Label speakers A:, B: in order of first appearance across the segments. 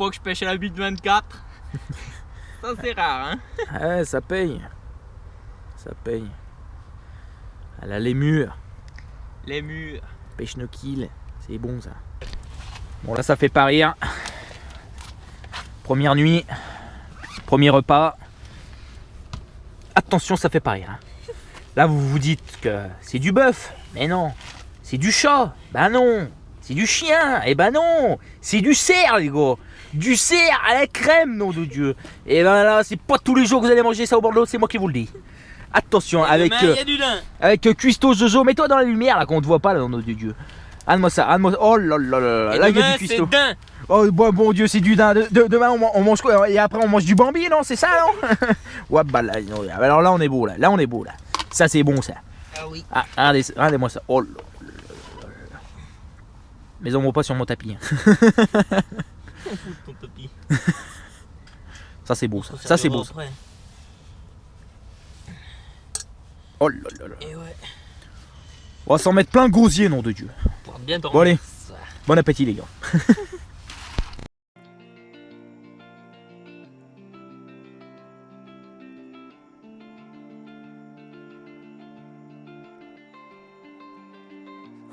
A: fois que je pêche à la bite 24. Ça c'est rare hein.
B: Ouais, ça paye. Ça paye. À la lémure.
A: Les murs.
B: Pêche no kill. C'est bon ça. Bon là ça fait pas rire. Première nuit. Premier repas. Attention, ça fait pas rire. Hein. Là vous vous dites que c'est du bœuf. Mais non. C'est du chat. Bah non. C'est du chien. Eh ben non. C'est du cerf les gars. Du cerf à la crème, nom de Dieu. Et ben là, c'est pas tous les jours que vous allez manger ça au Bordeaux, c'est moi qui vous le dis. Attention, avec Cuisto Jojo, mets-toi dans la lumière là qu'on te voit pas là, nom de Dieu. Regarde-moi ça, regarde-moi ça. Oh là là là, là il y a du Cuisto. Oh bon Dieu, c'est du din. Demain on mange quoi? Et après on mange du Bambi, non? C'est ça, non? Ouais, bah là, non, alors là on est beau là, là on est beau là. Ça c'est bon ça.
A: Ah oui.
B: Ah, regardez-moi ça. Oh là là là. Mais on va pas sur mon tapis. Hein.
A: On fout ton tapis.
B: Ça c'est beau ça. Ça c'est beau ça. Oh là là là.
A: Et ouais.
B: On va s'en mettre plein le gosier, nom de Dieu.
A: Pour bien
B: bon allez, bon appétit les gars.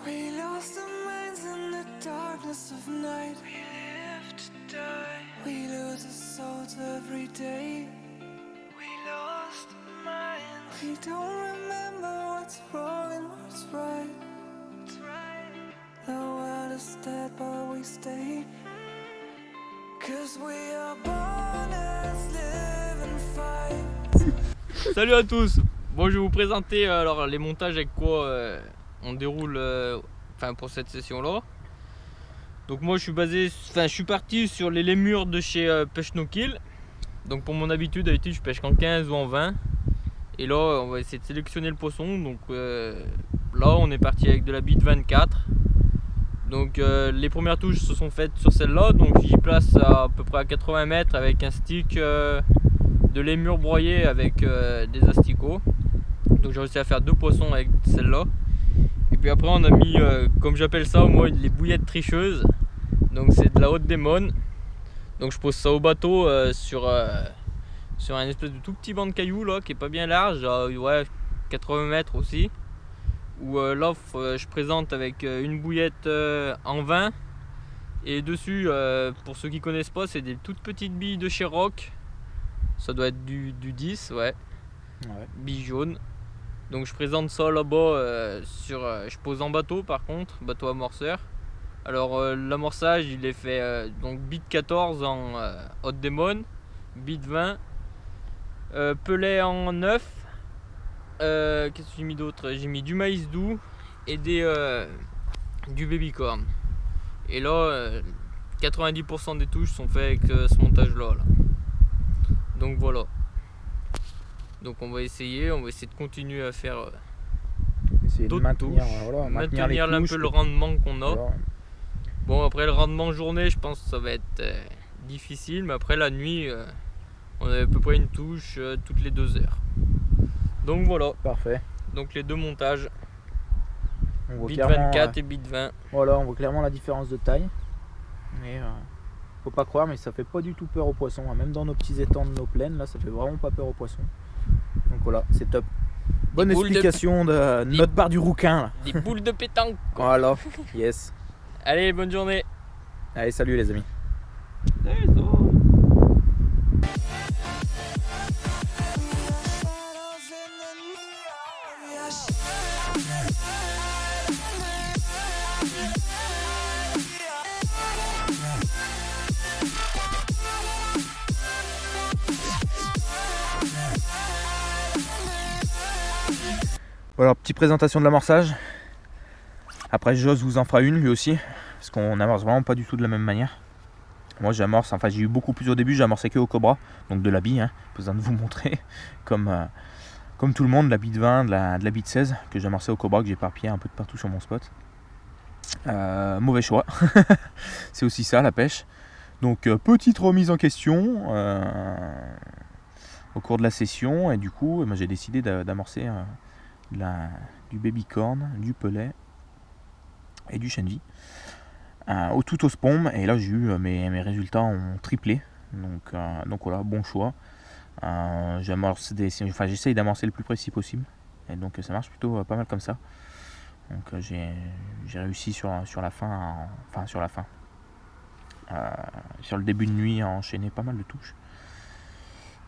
C: We lost our minds in the darkness of night. We live to die. We lose our souls every day. We lost our minds. We don't remember what's wrong and what's right. The world is dead but we stay. Cause we are born as live and fight.
A: Salut à tous. Bon, je vais vous présenter alors les montages avec quoi on déroule pour cette session là. Donc moi je suis parti sur les lémures de chez Pêche No Kill. Donc pour mon habitude, d'habitude je pêche qu'en 15 ou en 20. Et là on va essayer de sélectionner le poisson. Donc là on est parti avec de la bite 24. Donc les premières touches se sont faites sur celle-là. Donc j'y place à peu près à 80 mètres avec un stick de lémure broyé avec des asticots. Donc j'ai réussi à faire 2 poissons avec celle-là. Et puis après on a mis, comme j'appelle ça moi, les bouillettes tricheuses. Donc c'est de la haute démone. Donc je pose ça au bateau sur un espèce de tout petit banc de cailloux là qui est pas bien large, ouais 80 mètres aussi. Où là je présente avec une bouillette en 20. Et dessus, pour ceux qui connaissent pas, c'est des toutes petites billes de chez Rock. Ça doit être du 10, ouais. Billes jaunes. Donc je présente ça là-bas je pose en bateau par contre, bateau amorceur. Alors l'amorçage il est fait donc bite 14 en haute démone, bite 20, pelet en 9. Qu'est-ce que j'ai mis d'autre? J'ai mis du maïs doux et du baby corn. Et là 90% des touches sont faites avec ce montage là. Donc voilà. Donc on va essayer de continuer à faire d'autres touches, maintenir un peu le rendement qu'on a. Voilà. Bon après le rendement journée je pense que ça va être difficile, mais après la nuit on a à peu près une touche toutes les 2 heures. Donc voilà.
B: Parfait.
A: Donc les 2 montages,
B: bit
A: 24 et bit 20.
B: Voilà, on voit clairement la différence de taille. Mais faut pas croire, mais ça fait pas du tout peur aux poissons, hein. Même dans nos petits étangs de nos plaines, là ça fait vraiment pas peur aux poissons. Donc voilà, c'est top. Bonne explication de notre part du rouquin là.
A: Des boules de pétanque quoi.
B: Voilà, yes.
A: Allez, bonne journée.
B: Allez, salut les amis. Voilà, petite présentation de l'amorçage. Après Jos vous en fera une lui aussi, parce qu'on amorce vraiment pas du tout de la même manière. Moi j'amorce, enfin j'ai eu beaucoup plus au début, j'ai amorcé que au Cobra, donc de la bille, hein, pas besoin de vous montrer, comme tout le monde, la bite 20, de la bite 16, que j'ai amorcé au Cobra, que j'ai éparpillé un peu de partout sur mon spot. Mauvais choix, c'est aussi ça la pêche. Donc petite remise en question au cours de la session, et du coup j'ai décidé d'amorcer du baby corn, du pelet et du chenvi. tout au spawn, et là j'ai eu mes résultats ont triplé. Donc voilà, bon choix. J'essaye d'amorcer le plus précis possible, et donc ça marche plutôt pas mal comme ça. Donc j'ai réussi sur la fin, sur le début de nuit à enchaîner pas mal de touches.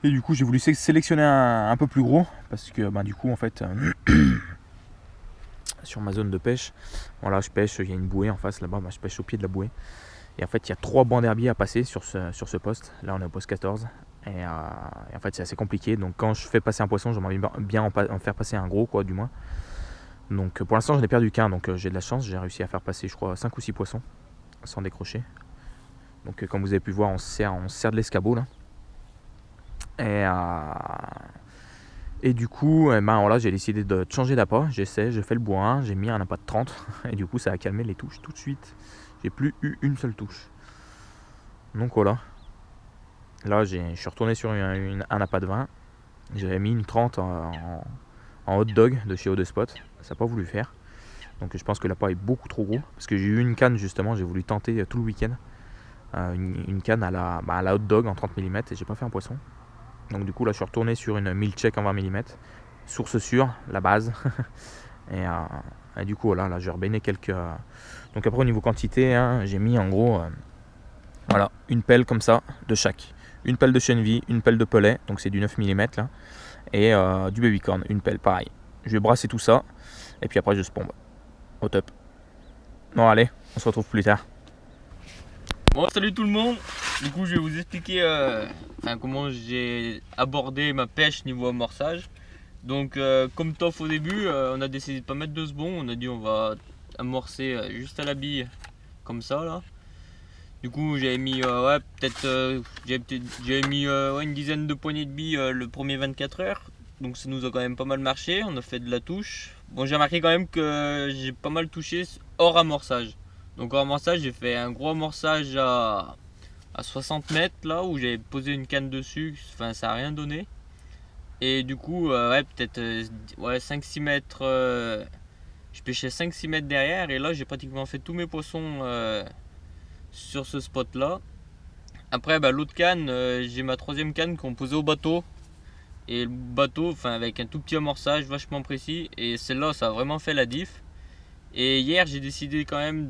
B: Et du coup j'ai voulu sélectionner un peu plus gros, parce que du coup en fait sur ma zone de pêche, voilà, je pêche, il y a une bouée en face là-bas, je pêche au pied de la bouée. Et en fait il y a 3 bancs d'herbier à passer sur ce poste. Là on est au poste 14. Et en fait c'est assez compliqué, donc quand je fais passer un poisson, j'aimerais bien en faire passer un gros, quoi, du moins. Donc pour l'instant j'en ai perdu qu'un, donc j'ai de la chance, j'ai réussi à faire passer je crois 5 ou 6 poissons sans décrocher. Donc comme vous avez pu voir, on se sert de l'escabeau là. Et du coup voilà, j'ai décidé de changer d'appât, je fais le bourrin, j'ai mis un appât de 30 et du coup ça a calmé les touches tout de suite. J'ai plus eu une seule touche. Donc voilà. Là je suis retourné sur un appât de 20. J'avais mis une 30 en hot dog de chez Eau de Spot. Ça n'a pas voulu faire. Donc je pense que l'appât est beaucoup trop gros. Parce que j'ai eu une canne justement, j'ai voulu tenter tout le week-end. Une canne à la hot dog en 30 mm et j'ai pas fait un poisson. Donc du coup là je suis retourné sur une milkshake en 20 mm. Source sûre, la base. et du coup voilà, là j'ai rebainé quelques... Donc après au niveau quantité, j'ai mis en gros voilà, une pelle comme ça de chaque. Une pelle de chenille, une pelle de pellet, donc c'est du 9 mm là. Et du babycorn, une pelle pareil. Je vais brasser tout ça et puis après je spombe. Au top. Bon allez, on se retrouve plus tard.
A: Bon, salut tout le monde. Du coup je vais vous expliquer comment j'ai abordé ma pêche niveau amorçage. Donc comme Toff au début, on a décidé de pas mettre de sbon. On a dit on va amorcer juste à la bille comme ça là. Du coup j'avais mis une dizaine de poignées de billes le premier 24 heures. Donc ça nous a quand même pas mal marché, on a fait de la touche. Bon, j'ai remarqué quand même que j'ai pas mal touché hors amorçage. Donc hors amorçage, j'ai fait un gros amorçage à 60 mètres là où j'avais posé une canne dessus. Enfin ça a rien donné. Et du coup peut-être 5-6 mètres, je pêchais 5-6 mètres derrière. Et là j'ai pratiquement fait tous mes poissons sur ce spot là. Après l'autre canne, j'ai ma troisième canne qu'on posait au bateau. Et le bateau, avec un tout petit amorçage vachement précis. Et celle-là, ça a vraiment fait la diff. Et hier, j'ai décidé quand même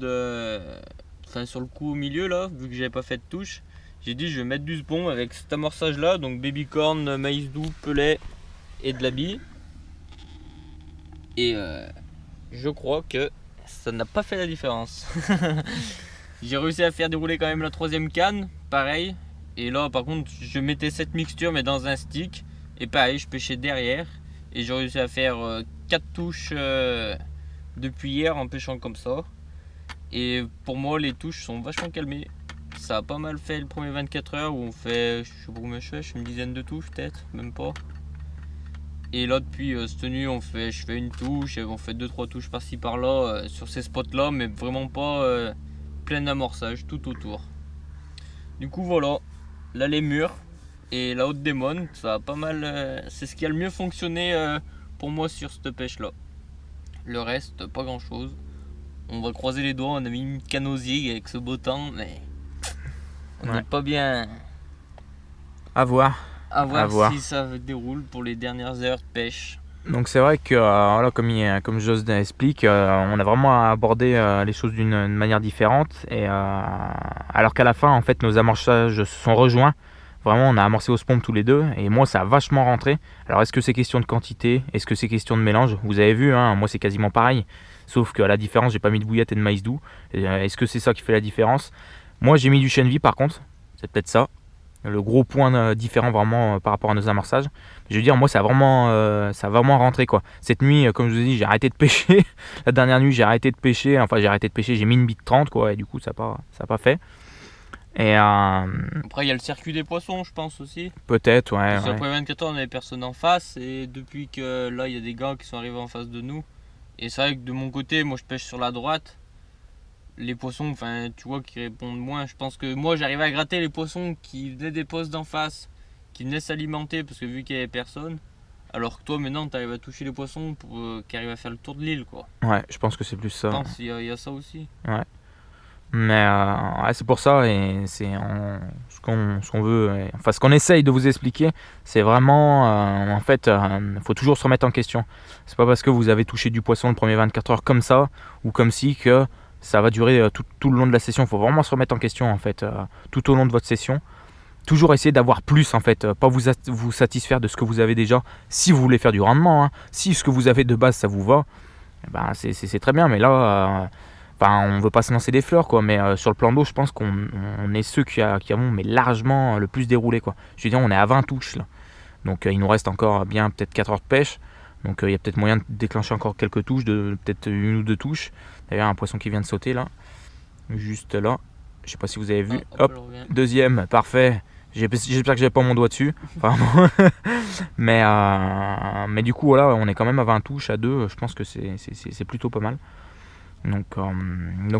A: sur le coup au milieu là, vu que j'avais pas fait de touche, j'ai dit je vais mettre du sbon avec cet amorçage là. Donc babycorn, maïs doux, pellet et de la bille. Et je crois que ça n'a pas fait la différence. J'ai réussi à faire dérouler quand même la troisième canne, pareil. Et là, par contre, je mettais cette mixture mais dans un stick. Et pareil, je pêchais derrière. Et j'ai réussi à faire 4 touches depuis hier en pêchant comme ça. Et pour moi, les touches sont vachement calmées. Ça a pas mal fait le premier 24 heures où on fait, je sais pas combien je fais une dizaine de touches peut-être, même pas. Et là, depuis cette nuit, je fais une touche, et on fait 2-3 touches par-ci par-là sur ces spots-là, mais vraiment pas plein amorçage tout autour. Du coup, voilà, là les murs et la haute démon, ça a pas mal. C'est ce qui a le mieux fonctionné pour moi sur cette pêche-là. Le reste, pas grand-chose. On va croiser les doigts, on a mis une canosier avec ce beau temps, mais on n'est pas bien.
B: À voir.
A: À voir si ça déroule pour les dernières heures de pêche.
B: Donc c'est vrai que voilà, comme Jos explique, on a vraiment abordé les choses d'une manière différente. Et alors qu'à la fin, en fait, nos amorçages se sont rejoints. Vraiment, on a amorcé au spawn tous les deux. Et moi, ça a vachement rentré. Alors, est-ce que c'est question de quantité? Est-ce que c'est question de mélange? Vous avez vu, moi, c'est quasiment pareil. Sauf qu'à la différence, j'ai pas mis de bouillette et de maïs doux. Est-ce que c'est ça qui fait la différence? Moi, j'ai mis du chènevis par contre. C'est peut-être ça. Le gros point différent vraiment par rapport à nos amorçages. Je veux dire, moi ça a vraiment rentré quoi. Cette nuit, comme je vous ai dit, j'ai arrêté de pêcher. La dernière nuit, j'ai arrêté de pêcher. Enfin, j'ai arrêté de pêcher, j'ai mis une bite 30 quoi. Et du coup, ça a pas fait. Et
A: après, il y a le circuit des poissons, je pense aussi.
B: Peut-être, ouais.
A: Parce qu'après 24 heures, on n'avait personne en face. Et depuis que là, il y a des gars qui sont arrivés en face de nous. Et c'est vrai que de mon côté, moi je pêche sur la droite. Les poissons, tu vois, qui répondent moins. Je pense que moi, j'arrivais à gratter les poissons qui venaient des postes d'en face, qui venaient s'alimenter, parce que vu qu'il n'y avait personne. Alors que toi, maintenant, tu arrives à toucher les poissons qui arrivent à faire le tour de l'île, quoi.
B: Ouais, je pense que c'est plus ça.
A: Je pense qu'il y a ça aussi.
B: Ouais. Mais ouais, c'est pour ça, et c'est ce qu'on veut, enfin ce qu'on essaye de vous expliquer, c'est vraiment, en fait, faut toujours se remettre en question. C'est pas parce que vous avez touché du poisson le premier 24 heures comme ça, ou comme si, que ça va durer tout le long de la session. Il faut vraiment se remettre en question, en fait, tout au long de votre session. Toujours essayer d'avoir plus, en fait, pas vous satisfaire de ce que vous avez déjà, si vous voulez faire du rendement, hein. Si ce que vous avez de base ça vous va, ben c'est très bien, mais là... Enfin, on veut pas se lancer des fleurs, quoi, mais sur le plan d'eau, je pense qu'on est ceux qui avons mais largement le plus déroulé, quoi. Je veux dire, on est à 20 touches là. Donc il nous reste encore bien peut-être 4 heures de pêche. Donc il y a peut-être moyen de déclencher encore quelques touches, peut-être une ou deux touches. D'ailleurs, un poisson qui vient de sauter là, juste là. Je sais pas si vous avez vu. Hop, deuxième, parfait. J'espère que j'ai pas mon doigt dessus. Vraiment. mais du coup, voilà, on est quand même à 20 touches, à 2. Je pense que c'est plutôt pas mal. Donc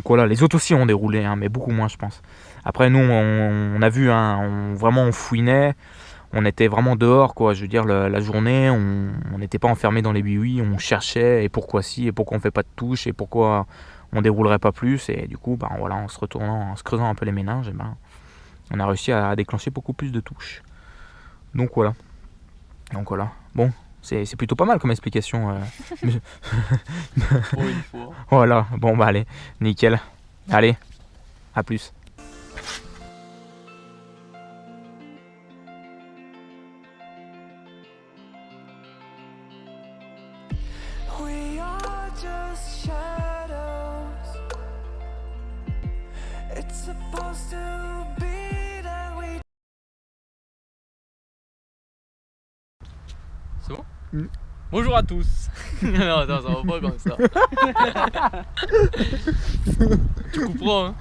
B: voilà, les autres aussi ont déroulé, hein, mais beaucoup moins, je pense. Après, nous, on a vu, hein, vraiment on fouinait, on était vraiment dehors, quoi. Je veux dire, la journée, on n'était pas enfermé dans les buis, on cherchait, et pourquoi si, et pourquoi on fait pas de touche, et pourquoi on déroulerait pas plus. Et du coup, ben, voilà, en se creusant un peu les méninges, et ben, on a réussi à déclencher beaucoup plus de touches. Donc voilà. Bon. C'est plutôt pas mal comme explication.
A: Pour une fois.
B: Voilà, bon bah allez, nickel. Allez, à plus.
C: We are just shadows. It's supposed to be that we.
A: C'est bon? Bonjour à tous. Non, attends, ça va pas comme ça. Tu couperas, hein.